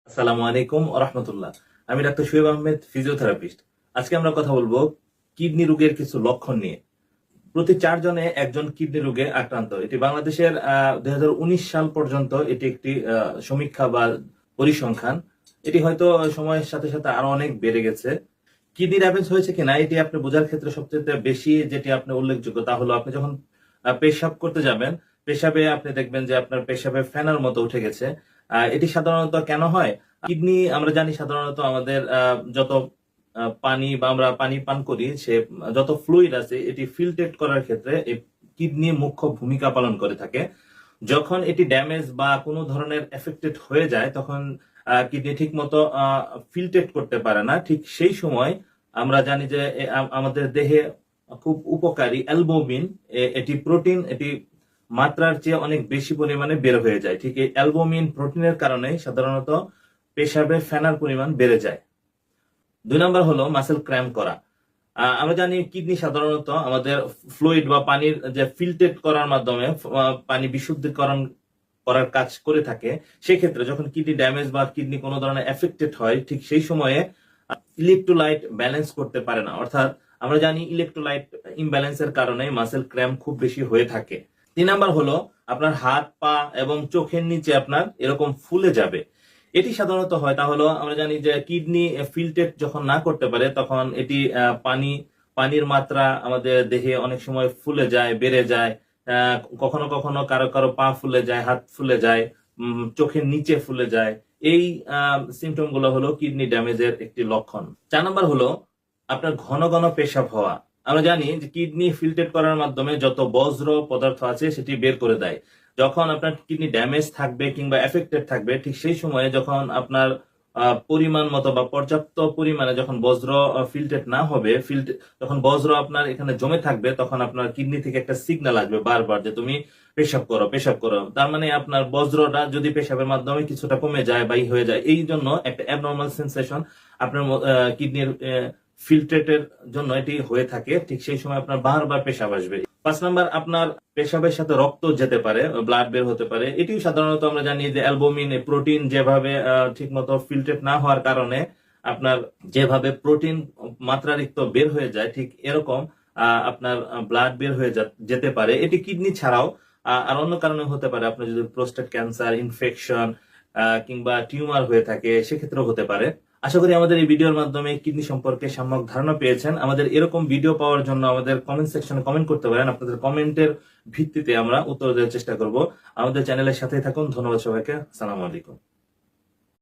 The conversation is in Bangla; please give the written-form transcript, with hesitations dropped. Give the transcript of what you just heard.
আসসালামু আলাইকুম ওয়া রাহমাতুল্লাহ। আমি ডাক্তার শোয়েব আহমেদ, ফিজিওথেরাপিস্ট। আজকে আমরা কথা বলবো কিডনি রোগের কিছু লক্ষণ নিয়ে। প্রতি 4 জনে একজন কিডনি রোগে আক্রান্ত। এটি বাংলাদেশের 2019 সাল পর্যন্ত এটি একটি সমীক্ষা বা পরিসংখ্যান। এটি হয়তো সময়ের সাথে সাথে আরো অনেক বেড়ে গেছে। কিডনি ড্যামেজ হয়েছে কিনা এটি আপনি বোঝার ক্ষেত্রে সবচেয়ে বেশি যেটি আপনার উল্লেখযোগ্য তা হলো আপনি যখন পেশাব করতে যাবেন, পেশাবে আপনি দেখবেন যে আপনার পেশাবে ফেনার মতো উঠে গেছে। এটি সাধারণত কেন হয়? কিডনি আমরা জানি সাধারণত আমাদের যত পানি বা আমরা পানি পান করি সে যত ফ্লুইড আছে এটি ফিল্ট্রেট করার ক্ষেত্রে এই কিডনি মুখ্য ভূমিকা পালন করে থাকে। যখন এটি ড্যামেজ বা কোনো ধরনের এফেক্টেড হয়ে যায় তখন কিডনি ঠিক মতো ফিল্ট্রেট করতে পারে না। ঠিক সেই সময় আমরা জানি যে আমাদের দেহে খুব উপকারী অ্যালবুমিন, এটি প্রোটিন, এটি মাত্রার চেয়ে অনেক বেশি পরিমাণে বের হয়ে যায়। ঠিক এই অ্যালবুমিন প্রোটিনের কারণে সাধারণত পেশাবে ফেনার পরিমাণ বেড়ে যায়। 2 নাম্বার হলো মাসেল ক্র্যাম্প করা। আমরা জানি কিডনি সাধারণত আমাদের ফ্লুইড বা পানির যে ফিল্ট্রেট করার মাধ্যমে পানি বিশুদ্ধীকরণ করার কাজ করে থাকে। সেক্ষেত্রে যখন কিডনি ড্যামেজ বা কিডনি কোনো ধরনের এফেক্টেড হয় ঠিক সেই সময়ে ইলেকট্রোলাইট ব্যালেন্স করতে পারে না। অর্থাৎ আমরা জানি ইলেকট্রোলাইট ইমব্যালেন্সের কারণে মাসেল ক্র্যাম্প খুব বেশি হয়ে থাকে। 3 নাম্বার হলো আপনার হাত পা এবং চোখের নিচে আপনার এরকম ফুলে যাবে। এটি সাধারণত হয় তাহলে আমরা জানি যে কিডনি ফিল্ট্রেট যখন না করতে পারে তখন এটি পানির মাত্রা আমাদের দেহে অনেক সময় ফুলে যায়, বেড়ে যায়। কখনো কখনো কারো কারো পা ফুলে যায়, হাত ফুলে যায়, চোখের নিচে ফুলে যায়। এই সিমটম গুলো হলো কিডনি ড্যামেজের একটি লক্ষণ। 4 নাম্বার হলো আপনার ঘন ঘন পেশাব হওয়া। আমরা জানি যে কিডনি ফিল্ট্রেট করার মাধ্যমে যত বজ্র পদার্থ আছে সেটি বের করে দেয়। যখন আপনার কিডনি ড্যামেজ থাকবে কিংবা এফেক্টেড থাকবে ঠিক সেই সময়ে যখন আপনার পরিমাণ মতো বা পর্যাপ্ত পরিমাণে যখন বজ্র ফিল্ট্রেট না হবে, যখন বজ্র আপনার এখানে জমে থাকবে তখন আপনার কিডনি থেকে একটা সিগন্যাল আসবে বারবার যে তুমি পেশাব করো, পেশাব করো। তার মানে আপনার বজ্রটা যদি পেশাবের মাধ্যমে কিছুটা কমে যায় বা হয়ে যায়, এই জন্য একটা অ্যাবনর্মাল সেন্সেশন আপনার কিডনির ফিল্ট্রেটের জন্য এটি হয়ে থাকে। ঠিক সেই সময় আপনার বারবার পেশাব আসবে। 5 নাম্বার আপনার পেশাবের সাথে রক্ত যেতে পারে, ব্লাড বের হতে পারে। এটিও সাধারণত আমরা জানি যে অ্যালবুমিন প্রোটিন যেভাবে ঠিক মতো ফিল্ট্রেট না হওয়ার কারণে আপনার যেভাবে প্রোটিন মাত্রাতিরিক্ত বের হয়ে যায় ঠিক এরকম আপনার ব্লাড বের হয়ে যেতে পারে। এটি কিডনি ছাড়াও আর অন্য কারণে হতে পারে। আপনার যদি প্রোস্টেট ক্যান্সার, ইনফেকশন কিংবা টিউমার হয়ে থাকে সেক্ষেত্রেও হতে পারে। আশা করি আমাদের এই ভিডিওর মাধ্যমে কিডনি সম্পর্কে সম্যক ধারণা পেয়েছেন। আমাদের এরকম ভিডিও পাওয়ার জন্য আমাদের কমেন্ট সেকশনে কমেন্ট করতে পারেন। আপনাদের কমেন্টের ভিত্তিতে আমরা উত্তর দেওয়ার চেষ্টা করব। আমাদের চ্যানেলের সাথেই থাকুন। ধন্যবাদ সবাইকে। আসসালামু আলাইকুম।